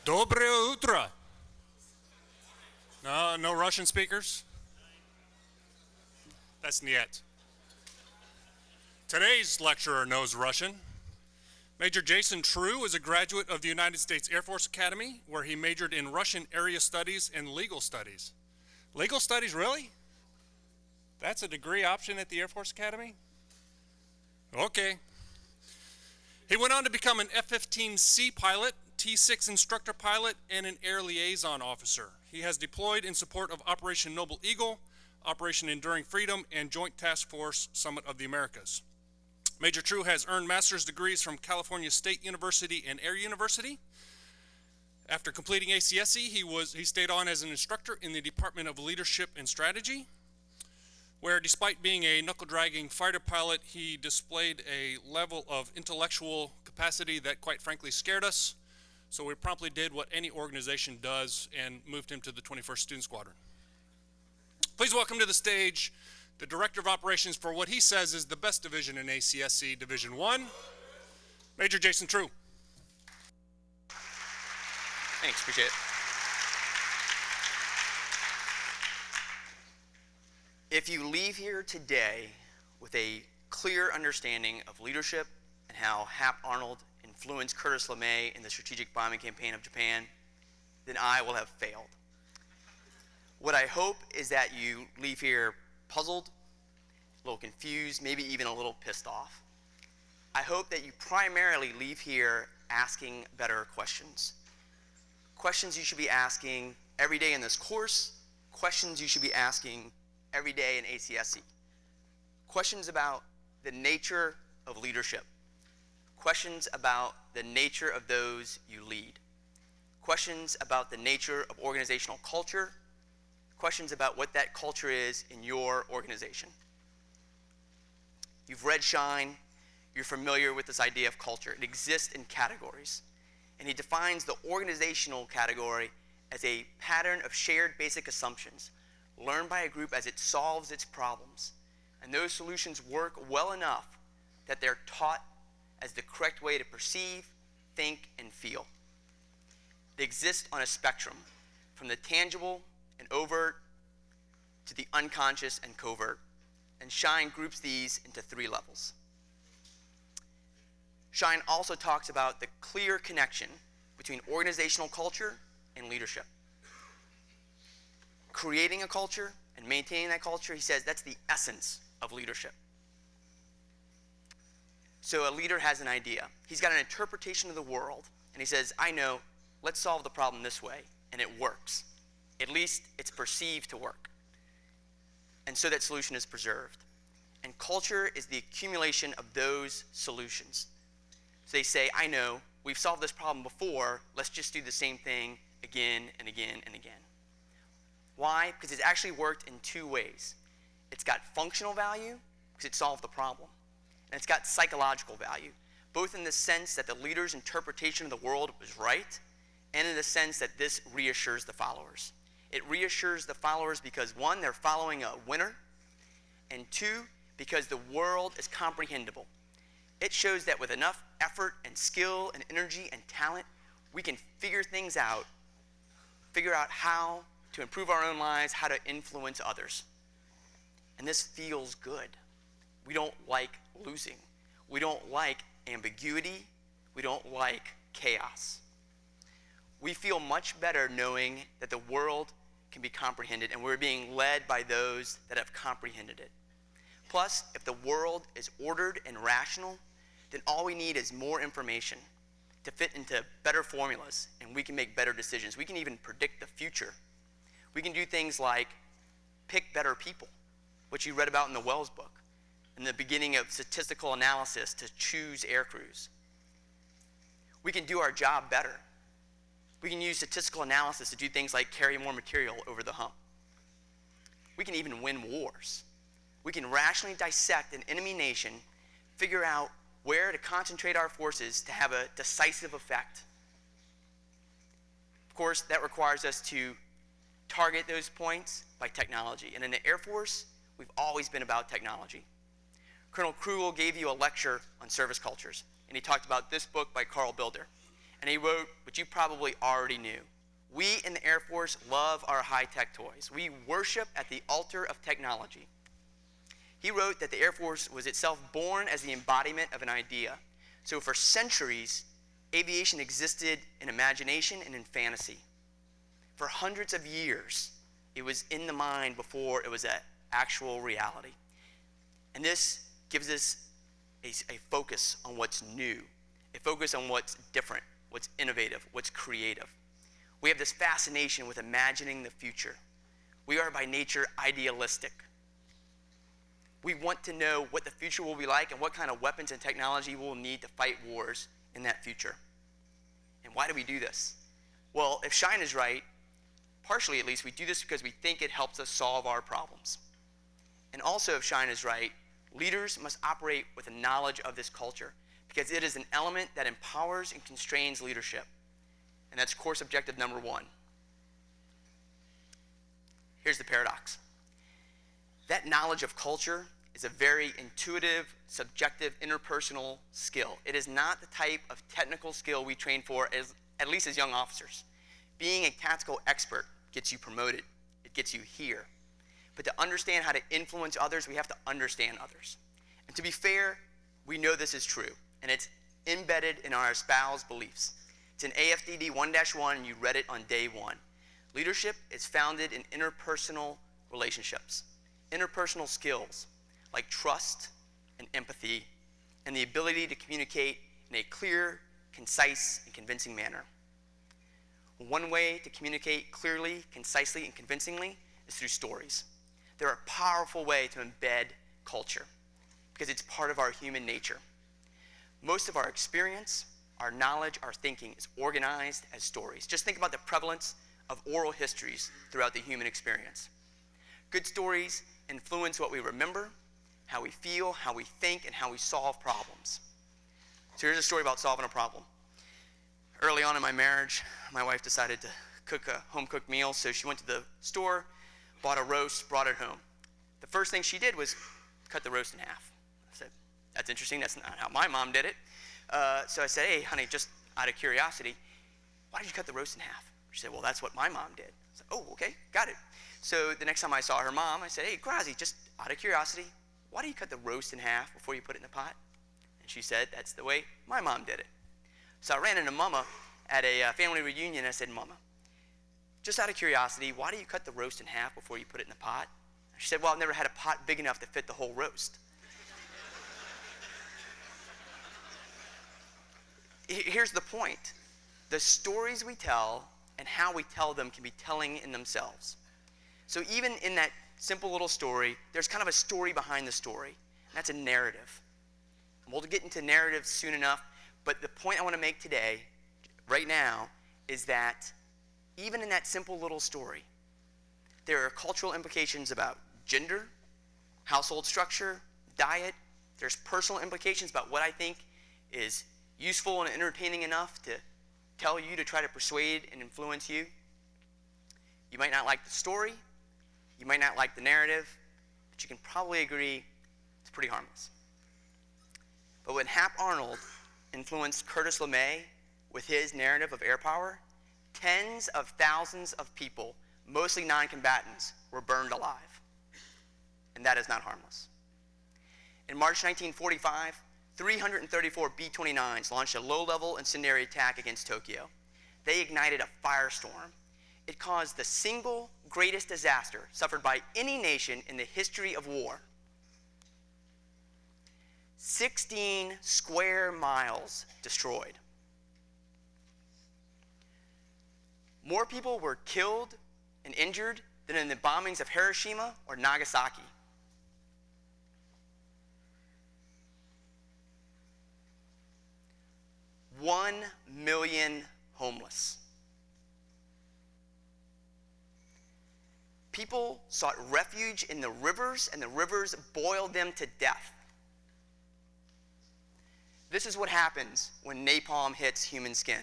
Dobre utro. No Russian speakers? That's niet. Today's lecturer knows Russian. Major Jason True is a graduate of the United States Air Force Academy, where he majored in Russian area studies and legal studies. Legal studies, really? That's a degree option at the Air Force Academy? Okay. He went on to become an F-15C pilot, T-6 instructor pilot, and an air liaison officer. He has deployed in support of Operation Noble Eagle, Operation Enduring Freedom, and Joint Task Force Summit of the Americas. Major True has earned master's degrees from California State University and Air University. After completing ACSC, he stayed on as an instructor in the Department of Leadership and Strategy, where despite being a knuckle-dragging fighter pilot, he displayed a level of intellectual capacity that quite frankly scared us. So we promptly did what any organization does and moved him to the 21st Student Squadron. Please welcome to the stage the Director of Operations for what he says is the best division in ACSC, Division 1, Major Jason True. Thanks, appreciate it. If you leave here today with a clear understanding of leadership and how Hap Arnold influenced Curtis LeMay in the strategic bombing campaign of Japan, then I will have failed. What I hope is that you leave here puzzled, a little confused, maybe even a little pissed off. I hope that you primarily leave here asking better questions. Questions you should be asking every day in this course, questions you should be asking every day in ACSC. Questions about the nature of leadership. Questions about the nature of those you lead. Questions about the nature of organizational culture. Questions about what that culture is in your organization. You've read Shine. You're familiar with this idea of culture. It exists in categories. And he defines the organizational category as a pattern of shared basic assumptions learned by a group as it solves its problems. And those solutions work well enough that they're taught as the correct way to perceive, think, and feel. They exist on a spectrum, from the tangible and overt to the unconscious and covert. And Shine groups these into 3 levels. Shine also talks about the clear connection between organizational culture and leadership. Creating a culture and maintaining that culture, he says that's the essence of leadership. So a leader has an idea. He's got an interpretation of the world, and he says, I know, let's solve the problem this way, and it works. At least it's perceived to work. And so that solution is preserved. And culture is the accumulation of those solutions. So they say, I know, we've solved this problem before, let's just do the same thing again and again and again. Why? Because it's actually worked in 2 ways. It's got functional value, because it solved the problem. And it's got psychological value, both in the sense that the leader's interpretation of the world was right, and in the sense that this reassures the followers. It reassures the followers because 1, they're following a winner, and 2, because the world is comprehensible. It shows that with enough effort and skill and energy and talent, we can figure things out, figure out how to improve our own lives, how to influence others. And this feels good. We don't like losing. We don't like ambiguity. We don't like chaos. We feel much better knowing that the world can be comprehended and we're being led by those that have comprehended it. Plus, if the world is ordered and rational, then all we need is more information to fit into better formulas, and we can make better decisions. We can even predict the future. We can do things like pick better people, which you read about in the Wells book, in the beginning of statistical analysis to choose air crews. We can do our job better. We can use statistical analysis to do things like carry more material over the hump. We can even win wars. We can rationally dissect an enemy nation, figure out where to concentrate our forces to have a decisive effect. Of course, that requires us to target those points by technology. And in the Air Force, we've always been about technology. Colonel Krugel gave you a lecture on service cultures, and he talked about this book by Carl Bilder. and he wrote what you probably already knew. We in the Air Force love our high-tech toys. We worship at the altar of technology. He wrote that the Air Force was itself born as the embodiment of an idea. So for centuries, aviation existed in imagination and in fantasy. For hundreds of years, it was in the mind before it was an actual reality. And this gives us a focus on what's new, a focus on what's different, what's innovative, what's creative. We have this fascination with imagining the future. We are by nature idealistic. We want to know what the future will be like and what kind of weapons and technology we'll need to fight wars in that future. And why do we do this? Well, if Shine is right, partially at least, we do this because we think it helps us solve our problems. And also, if Shine is right, leaders must operate with a knowledge of this culture because it is an element that empowers and constrains leadership. And that's course objective number 1. Here's the paradox. That knowledge of culture is a very intuitive, subjective, interpersonal skill. It is not the type of technical skill we train for, at least as young officers. Being a tactical expert gets you promoted. It gets you here. But to understand how to influence others, we have to understand others. And to be fair, we know this is true, and it's embedded in our espoused beliefs. It's in AFDD 1-1, and you read it on day 1. Leadership is founded in interpersonal relationships, interpersonal skills like trust and empathy, and the ability to communicate in a clear, concise, and convincing manner. One way to communicate clearly, concisely, and convincingly is through stories. They're a powerful way to embed culture because it's part of our human nature. Most of our experience, our knowledge, our thinking is organized as stories. Just think about the prevalence of oral histories throughout the human experience. Good stories influence what we remember, how we feel, how we think, and how we solve problems. So here's a story about solving a problem. Early on in my marriage, my wife decided to cook a home-cooked meal, so she went to the store, bought a roast, brought it home. The first thing she did was cut the roast in half. I said, that's interesting, that's not how my mom did it. So I said, hey, honey, just out of curiosity, why did you cut the roast in half? She said, well, that's what my mom did. I said, oh, okay, got it. So the next time I saw her mom, I said, hey, Grazi, just out of curiosity, why do you cut the roast in half before you put it in the pot? And she said, that's the way my mom did it. So I ran into Mama at a family reunion, and I said, Mama, just out of curiosity, why do you cut the roast in half before you put it in the pot? She said, well, I've never had a pot big enough to fit the whole roast. Here's the point. The stories we tell and how we tell them can be telling in themselves. So even in that simple little story, there's kind of a story behind the story, and that's a narrative. And we'll get into narratives soon enough, but the point I want to make today, right now, is that even in that simple little story, there are cultural implications about gender, household structure, diet. There's personal implications about what I think is useful and entertaining enough to tell you to try to persuade and influence you. You might not like the story, you might not like the narrative, but you can probably agree it's pretty harmless. But when Hap Arnold influenced Curtis LeMay with his narrative of air power, tens of thousands of people, mostly non-combatants, were burned alive. And that is not harmless. In March 1945, 334 B-29s launched a low-level incendiary attack against Tokyo. They ignited a firestorm. It caused the single greatest disaster suffered by any nation in the history of war. 16 square miles destroyed. More people were killed and injured than in the bombings of Hiroshima or Nagasaki. One million homeless. People sought refuge in the rivers, and the rivers boiled them to death. This is what happens when napalm hits human skin.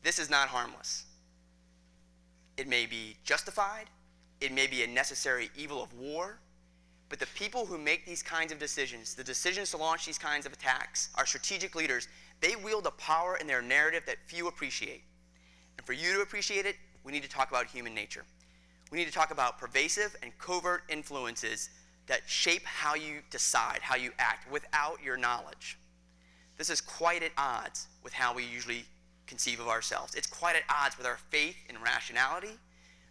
This is not harmless. It may be justified. It may be a necessary evil of war. But the people who make these kinds of decisions, the decisions to launch these kinds of attacks, our strategic leaders, they wield a power in their narrative that few appreciate. And for you to appreciate it, we need to talk about human nature. We need to talk about pervasive and covert influences that shape how you decide, how you act, without your knowledge. This is quite at odds with how we usually conceive of ourselves. It's quite at odds with our faith in rationality,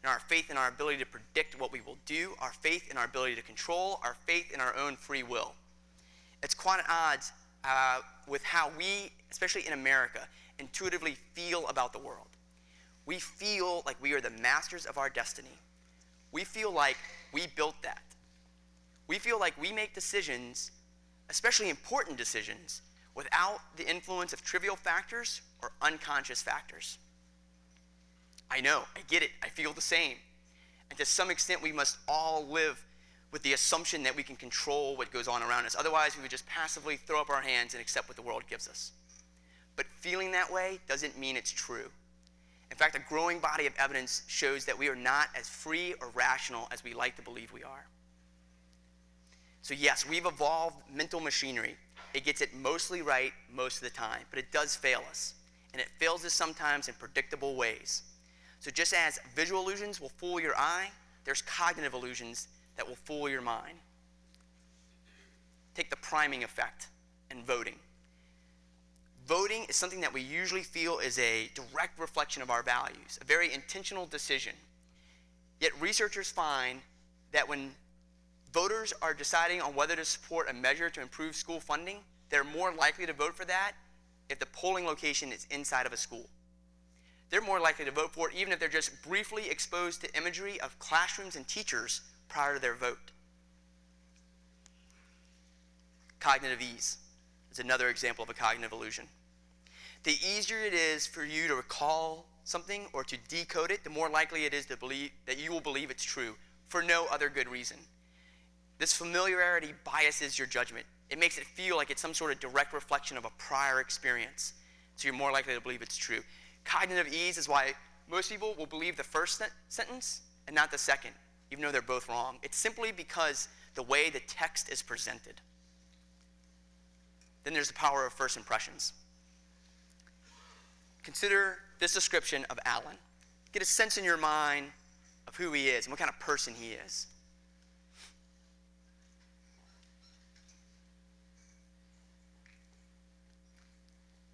and our faith in our ability to predict what we will do, our faith in our ability to control, our faith in our own free will. It's quite at odds with how we, especially in America, intuitively feel about the world. We feel like we are the masters of our destiny. We feel like we built that. We feel like we make decisions, especially important decisions, without the influence of trivial factors or unconscious factors. I know, I get it, I feel the same. And to some extent, we must all live with the assumption that we can control what goes on around us. Otherwise, we would just passively throw up our hands and accept what the world gives us. But feeling that way doesn't mean it's true. In fact, a growing body of evidence shows that we are not as free or rational as we like to believe we are. So yes, we've evolved mental machinery. It gets it mostly right most of the time, but it does fail us. And it fails us sometimes in predictable ways. So just as visual illusions will fool your eye, there's cognitive illusions that will fool your mind. Take the priming effect and voting. Voting is something that we usually feel is a direct reflection of our values, a very intentional decision. Yet researchers find that when voters are deciding on whether to support a measure to improve school funding, they're more likely to vote for that if the polling location is inside of a school. They're more likely to vote for it even if they're just briefly exposed to imagery of classrooms and teachers prior to their vote. Cognitive ease is another example of a cognitive illusion. The easier it is for you to recall something or to decode it, the more likely it is to believe that you will believe it's true for no other good reason. This familiarity biases your judgment. It makes it feel like it's some sort of direct reflection of a prior experience, so you're more likely to believe it's true. Cognitive ease is why most people will believe the first sentence and not the second, even though they're both wrong. It's simply because the way the text is presented. Then there's the power of first impressions. Consider this description of Alan. Get a sense in your mind of who he is and what kind of person he is.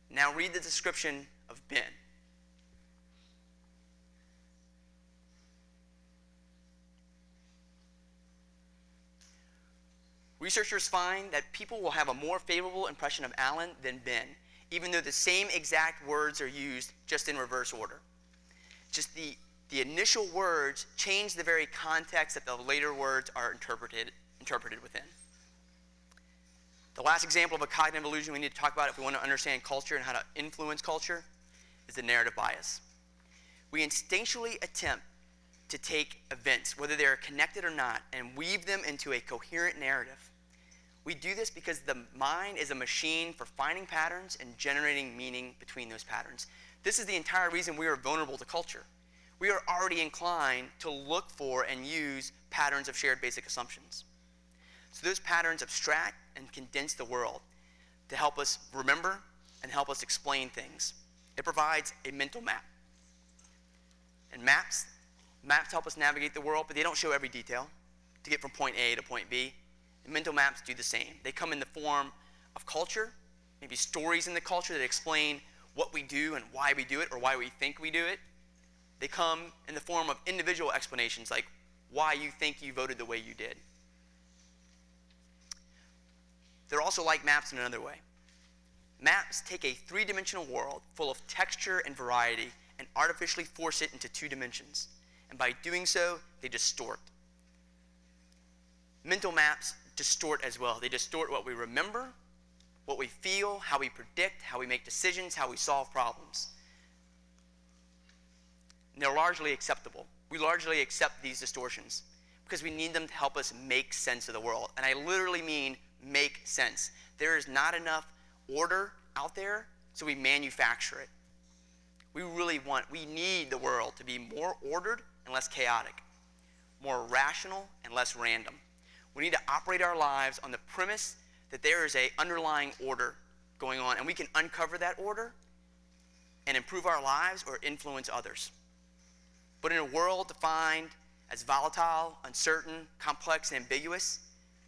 Now read the description of Ben. Researchers find that people will have a more favorable impression of Alan than Ben, even though the same exact words are used just in reverse order. Just the initial words change the very context that the later words are interpreted within. The last example of a cognitive illusion we need to talk about if we want to understand culture and how to influence culture is the narrative bias. We instinctually attempt to take events, whether they're connected or not, and weave them into a coherent narrative. We do this because the mind is a machine for finding patterns and generating meaning between those patterns. This is the entire reason we are vulnerable to culture. We are already inclined to look for and use patterns of shared basic assumptions. So those patterns abstract and condense the world to help us remember and help us explain things. It provides a mental map. And maps help us navigate the world, but they don't show every detail to get from point A to point B. And mental maps do the same. They come in the form of culture, maybe stories in the culture that explain what we do and why we do it or why we think we do it. They come in the form of individual explanations like why you think you voted the way you did. They're also like maps in another way. Maps take a three-dimensional world full of texture and variety and artificially force it into 2 dimensions. And by doing so, they distort. Mental maps distort as well. They distort what we remember, what we feel, how we predict, how we make decisions, how we solve problems. And they're largely acceptable. We largely accept these distortions because we need them to help us make sense of the world. And I literally mean make sense. There is not enough order out there, so we manufacture it. We need the world to be more ordered and less chaotic, more rational and less random. We need to operate our lives on the premise that there is an underlying order going on, and we can uncover that order and improve our lives or influence others. But in a world defined as volatile, uncertain, complex, and ambiguous,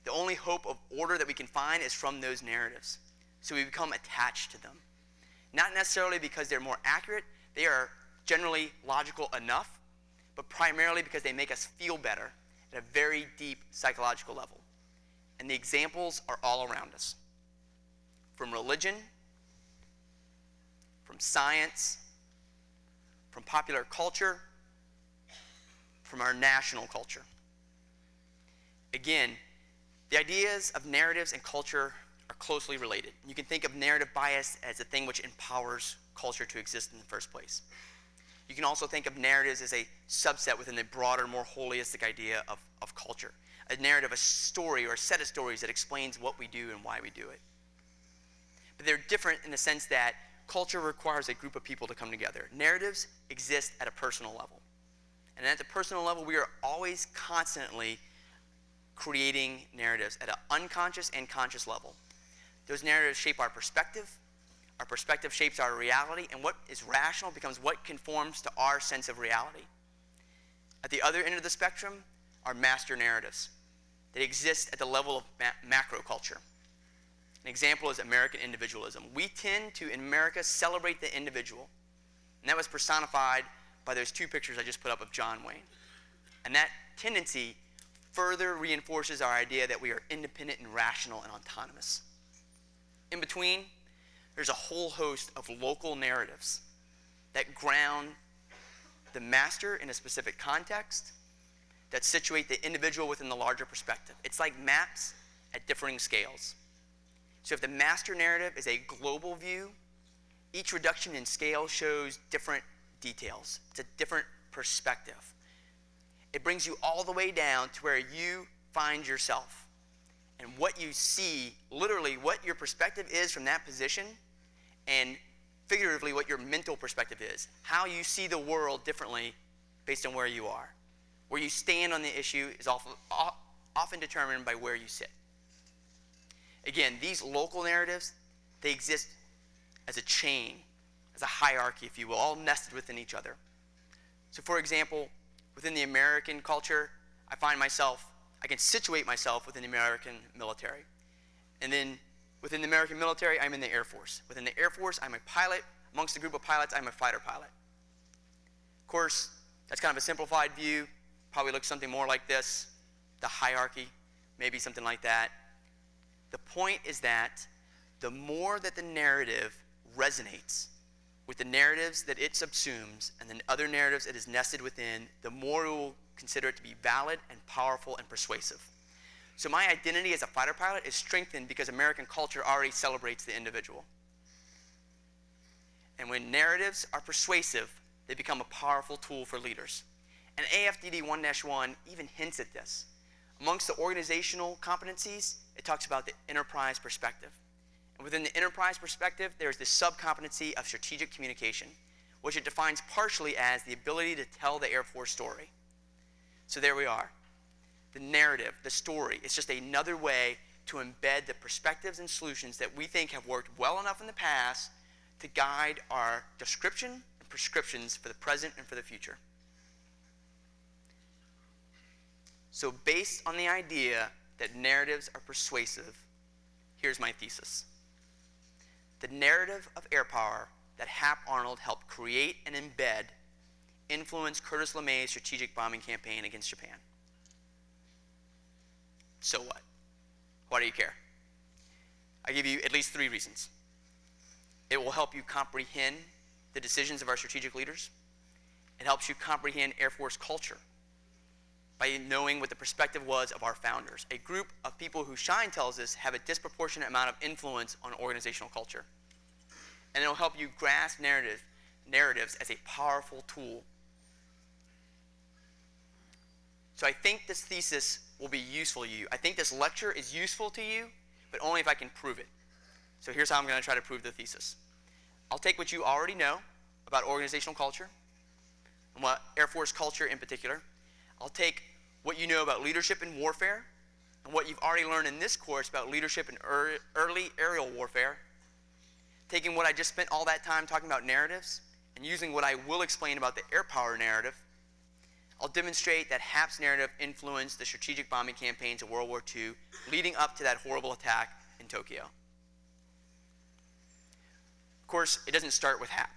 the only hope of order that we can find is from those narratives. So we become attached to them. Not necessarily because they're more accurate, they are generally logical enough, but primarily because they make us feel better at a very deep psychological level. And the examples are all around us. From religion, from science, from popular culture, from our national culture. Again, the ideas of narratives and culture are closely related. You can think of narrative bias as a thing which empowers culture to exist in the first place. You can also think of narratives as a subset within the broader, more holistic idea of culture. A narrative, a story, or a set of stories that explains what we do and why we do it. But they're different in the sense that culture requires a group of people to come together. Narratives exist at a personal level. And at the personal level, we are always constantly creating narratives at an unconscious and conscious level. Those narratives shape our perspective shapes our reality, and what is rational becomes what conforms to our sense of reality. At the other end of the spectrum are master narratives. They exist at the level of macro culture. An example is American individualism. We tend to, in America, celebrate the individual. And that was personified by those two pictures I just put up of John Wayne. And that tendency further reinforces our idea that we are independent and rational and autonomous. In between, there's a whole host of local narratives that ground the master in a specific context, that situate the individual within the larger perspective. It's like maps at differing scales. So if the master narrative is a global view, each reduction in scale shows different details. It's a different perspective. It brings you all the way down to where you find yourself. And what you see, literally what your perspective is from that position, and figuratively what your mental perspective is. How you see the world differently based on where you are. Where you stand on the issue is often determined by where you sit. Again, these local narratives, they exist as a chain, as a hierarchy, if you will, all nested within each other. So for example, within the American culture, I can situate myself within the American military. And then within the American military, I'm in the Air Force. Within the Air Force, I'm a pilot. Amongst a group of pilots, I'm a fighter pilot. Of course, that's kind of a simplified view. Probably looks something more like this, the hierarchy, maybe something like that. The point is that the more that the narrative resonates with the narratives that it subsumes and the other narratives it is nested within, the more we will consider it to be valid and powerful and persuasive. So my identity as a fighter pilot is strengthened because American culture already celebrates the individual. And when narratives are persuasive, they become a powerful tool for leaders. And AFDD 1-1 even hints at this. Amongst the organizational competencies, it talks about the enterprise perspective. And within the enterprise perspective, there's this subcompetency of strategic communication, which it defines partially as the ability to tell the Air Force story. So there we are. The narrative, the story, is just another way to embed the perspectives and solutions that we think have worked well enough in the past to guide our description and prescriptions for the present and for the future. So based on the idea that narratives are persuasive, here's my thesis. The narrative of air power that Hap Arnold helped create and embed influenced Curtis LeMay's strategic bombing campaign against Japan. So what? Why do you care? I give you at least 3 reasons. It will help you comprehend the decisions of our strategic leaders. It helps you comprehend Air Force culture by knowing what the perspective was of our founders, a group of people who Shine tells us have a disproportionate amount of influence on organizational culture. And it'll help you grasp narratives as a powerful tool. So I think this thesis will be useful to you. I think this lecture is useful to you, but only if I can prove it. So here's how I'm going to try to prove the thesis. I'll take what you already know about organizational culture, and what Air Force culture in particular. I'll take what you know about leadership in warfare and what you've already learned in this course about leadership in early aerial warfare, taking what I just spent all that time talking about narratives and using what I will explain about the air power narrative. I'll demonstrate that Hap's narrative influenced the strategic bombing campaigns of World War II leading up to that horrible attack in Tokyo. Of course, it doesn't start with Hap.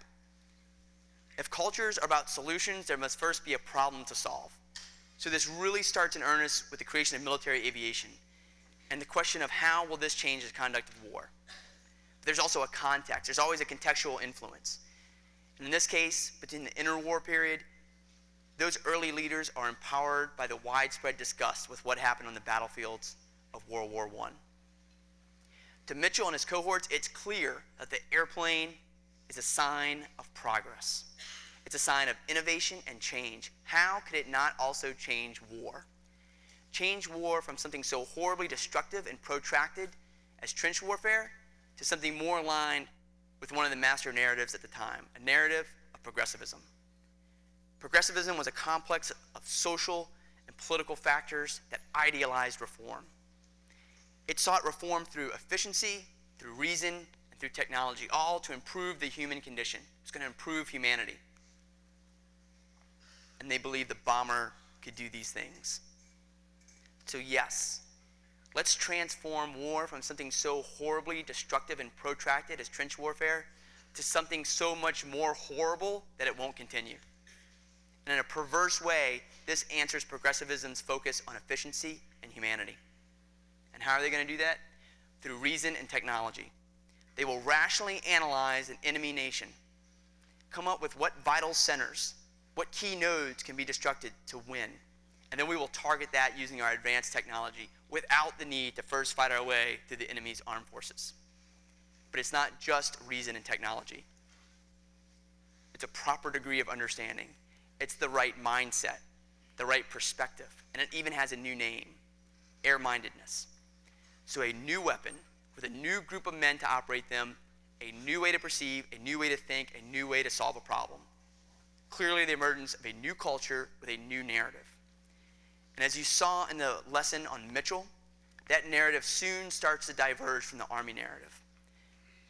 If cultures are about solutions, there must first be a problem to solve. So this really starts in earnest with the creation of military aviation and the question of how will this change the conduct of war. But there's also a context. There's always a contextual influence. And in this case, between the interwar period, those early leaders are empowered by the widespread disgust with what happened on the battlefields of World War I. To Mitchell and his cohorts, it's clear that the airplane is a sign of progress. It's a sign of innovation and change. How could it not also change war? Change war from something so horribly destructive and protracted as trench warfare to something more aligned with one of the master narratives at the time, a narrative of progressivism. Progressivism was a complex of social and political factors that idealized reform. It sought reform through efficiency, through reason, and through technology, all to improve the human condition. It's going to improve humanity. And they believed the bomber could do these things. So yes, let's transform war from something so horribly destructive and protracted as trench warfare to something so much more horrible that it won't continue. And in a perverse way, this answers progressivism's focus on efficiency and humanity. And how are they going to do that? Through reason and technology. They will rationally analyze an enemy nation, come up with what vital centers, what key nodes can be destructed to win, and then we will target that using our advanced technology without the need to first fight our way through the enemy's armed forces. But it's not just reason and technology. It's a proper degree of understanding. It's the right mindset, the right perspective, and it even has a new name, air-mindedness. So a new weapon with a new group of men to operate them, a new way to perceive, a new way to think, a new way to solve a problem. Clearly the emergence of a new culture with a new narrative. And as you saw in the lesson on Mitchell, that narrative soon starts to diverge from the Army narrative.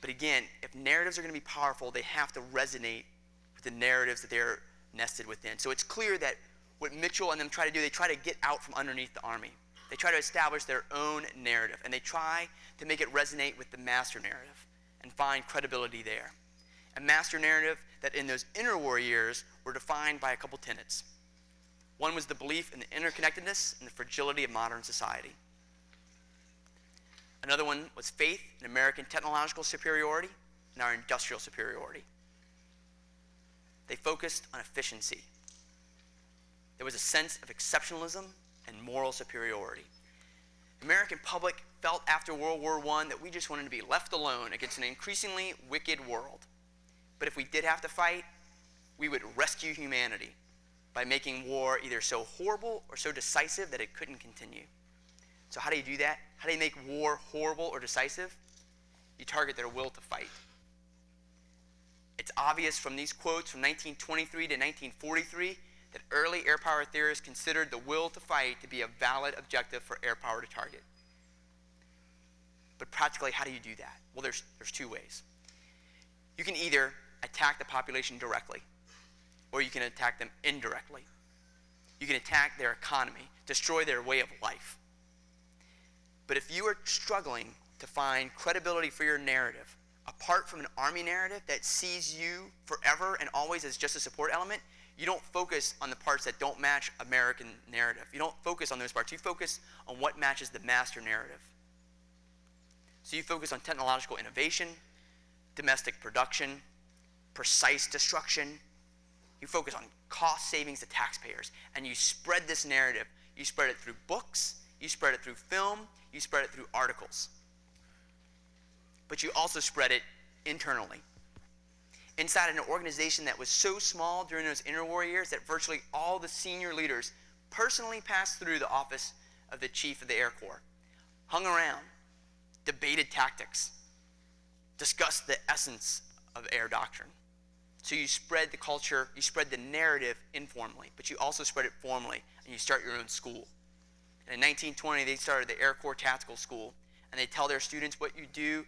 But again, if narratives are going to be powerful, they have to resonate with the narratives that they're nested within. So it's clear that what Mitchell and them try to do, they try to get out from underneath the Army. They try to establish their own narrative, and they try to make it resonate with the master narrative and find credibility there. A master narrative that in those interwar years were defined by a couple tenets. One was the belief in the interconnectedness and the fragility of modern society. Another one was faith in American technological superiority and our industrial superiority. They focused on efficiency. There was a sense of exceptionalism and moral superiority. The American public felt after World War I that we just wanted to be left alone against an increasingly wicked world. But if we did have to fight, we would rescue humanity by making war either so horrible or so decisive that it couldn't continue. So how do you do that? How do you make war horrible or decisive? You target their will to fight. It's obvious from these quotes from 1923 to 1943 that early air power theorists considered the will to fight to be a valid objective for air power to target. But practically, how do you do that? Well, there's two ways. You can either attack the population directly, or you can attack them indirectly. You can attack their economy, destroy their way of life. But if you are struggling to find credibility for your narrative, apart from an Army narrative that sees you forever and always as just a support element, you don't focus on the parts that don't match American narrative. You don't focus on those parts. You focus on what matches the master narrative. So you focus on technological innovation, domestic production, precise destruction. You focus on cost savings to taxpayers, and you spread this narrative. You spread it through books, you spread it through film, you spread it through articles. But you also spread it internally. Inside an organization that was so small during those interwar years that virtually all the senior leaders personally passed through the office of the Chief of the Air Corps, hung around, debated tactics, discussed the essence of air doctrine. So you spread the culture, you spread the narrative informally, but you also spread it formally, and you start your own school. And in 1920, they started the Air Corps Tactical School, and they tell their students what you do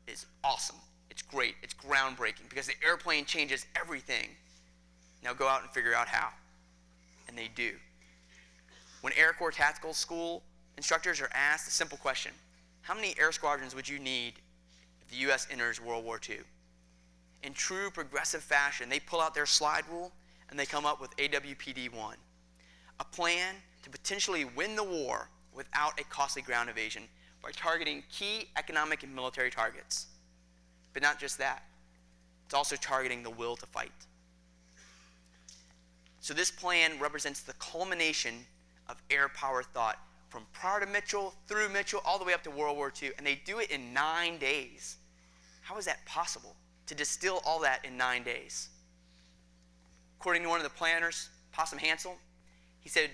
is awesome. It's great. It's groundbreaking because the airplane changes everything. Now go out and figure out how. And they do. When Air Corps Tactical School instructors are asked a simple question, how many air squadrons would you need if the U.S. enters World War II? In true progressive fashion, they pull out their slide rule and they come up with AWPD-1, a plan to potentially win the war without a costly ground invasion by targeting key economic and military targets. But not just that, it's also targeting the will to fight. So this plan represents the culmination of air power thought from prior to Mitchell, through Mitchell, all the way up to World War II, and they do it in 9 days. How is that possible, to distill all that in 9 days? According to one of the planners, Possum Hansel, he said,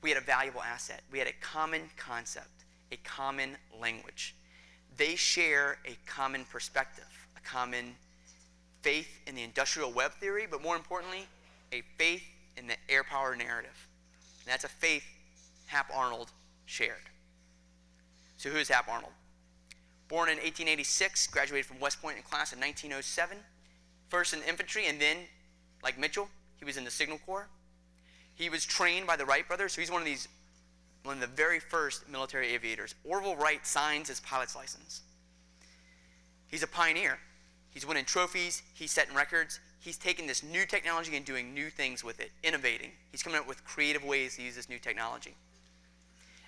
we had a valuable asset. We had a common concept, a common language. They share a common perspective, a common faith in the industrial web theory, but more importantly, a faith in the air power narrative. And that's a faith Hap Arnold shared. So who is Hap Arnold? Born in 1886, graduated from West Point in class in 1907, first in infantry, and then, like Mitchell, he was in the Signal Corps. He was trained by the Wright brothers, so he's one of the very first military aviators. Orville Wright signs his pilot's license. He's a pioneer. He's winning trophies, he's setting records, he's taking this new technology and doing new things with it, innovating. He's coming up with creative ways to use this new technology.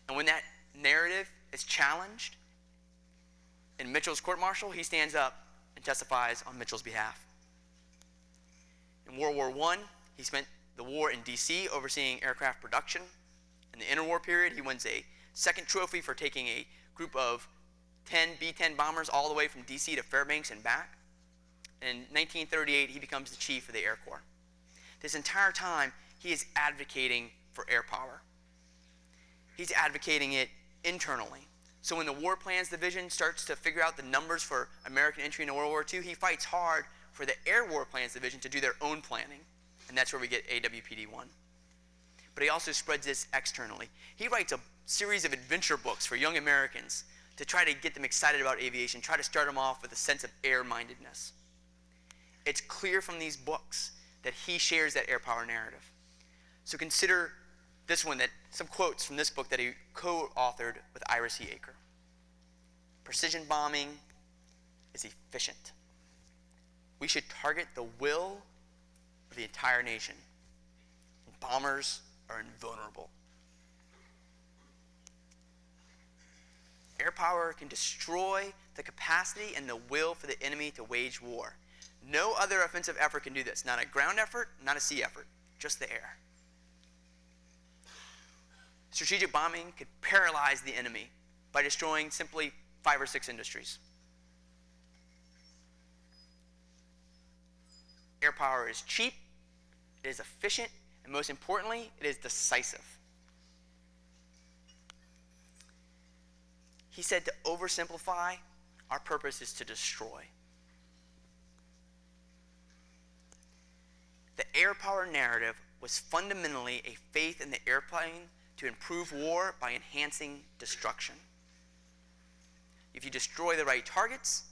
And when that narrative is challenged in Mitchell's court-martial, he stands up and testifies on Mitchell's behalf. In World War I, he spent the war in D.C. overseeing aircraft production. In the interwar period, he wins a second trophy for taking a group of 10 B-10 bombers all the way from D.C. to Fairbanks and back. And in 1938, he becomes the chief of the Air Corps. This entire time, he is advocating for air power. He's advocating it internally. So when the War Plans Division starts to figure out the numbers for American entry into World War II, he fights hard for the Air War Plans Division to do their own planning. And that's where we get AWPD-1. But he also spreads this externally. He writes a series of adventure books for young Americans to try to get them excited about aviation, try to start them off with a sense of air-mindedness. It's clear from these books that he shares that air power narrative. So consider this one, that some quotes from this book that he co-authored with Ira C. Aker. Precision bombing is efficient. We should target the will of the entire nation. Bombers are invulnerable. Air power can destroy the capacity and the will for the enemy to wage war. No other offensive effort can do this. Not a ground effort, not a sea effort, just the air. Strategic bombing could paralyze the enemy by destroying simply 5 or 6 industries. Air power is cheap, it is efficient, and most importantly, it is decisive. He said, to oversimplify, our purpose is to destroy. The air power narrative was fundamentally a faith in the airplane to improve war by enhancing destruction. If you destroy the right targets,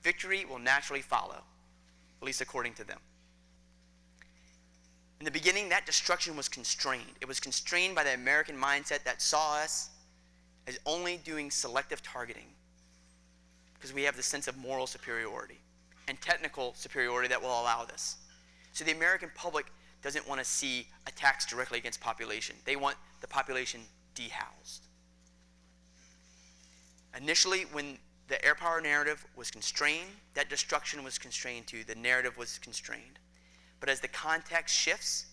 victory will naturally follow, at least according to them. In the beginning, that destruction was constrained. It was constrained by the American mindset that saw us as only doing selective targeting, because we have the sense of moral superiority and technical superiority that will allow this. So the American public doesn't want to see attacks directly against population. They want the population dehoused. Initially, when the air power narrative was constrained, that destruction was constrained too. The narrative was constrained. But as the context shifts,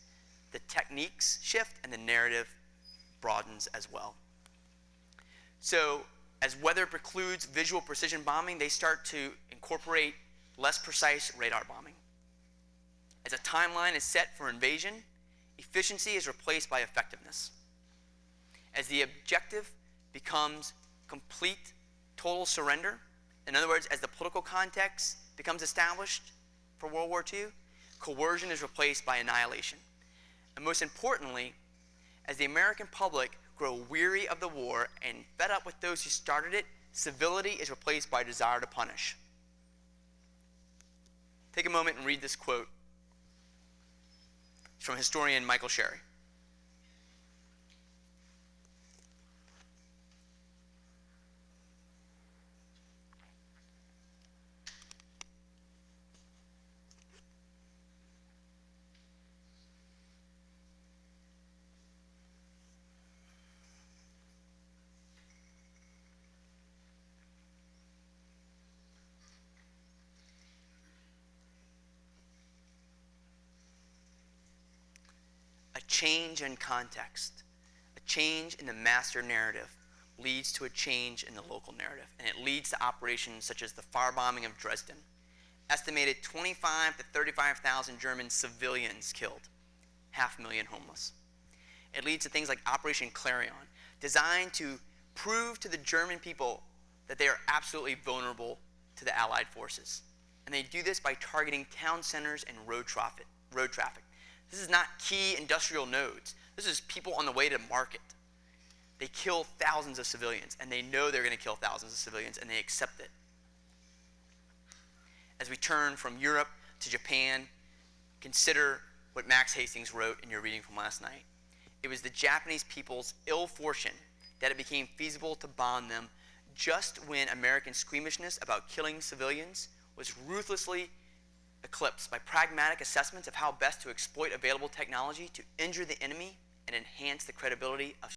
the techniques shift, and the narrative broadens as well. So as weather precludes visual precision bombing, they start to incorporate less precise radar bombing. As a timeline is set for invasion, efficiency is replaced by effectiveness. As the objective becomes complete, total surrender, in other words, as the political context becomes established for World War II, coercion is replaced by annihilation. And most importantly, as the American public grow weary of the war and fed up with those who started it, civility is replaced by desire to punish. Take a moment and read this quote. It's from historian Michael Sherry. A change in context, a change in the master narrative leads to a change in the local narrative, and it leads to operations such as the firebombing of Dresden. Estimated 25 to 35,000 German civilians killed, 500,000 homeless. It leads to things like Operation Clarion, designed to prove to the German people that they are absolutely vulnerable to the Allied forces. And they do this by targeting town centers and road traffic. This is not key industrial nodes. This is people on the way to market. They kill thousands of civilians, and they know they're going to kill thousands of civilians, and they accept it. As we turn from Europe to Japan, consider what Max Hastings wrote in your reading from last night. It was the Japanese people's ill fortune that it became feasible to bomb them just when American squeamishness about killing civilians was ruthlessly eclipsed by pragmatic assessments of how best to exploit available technology to injure the enemy and enhance the credibility of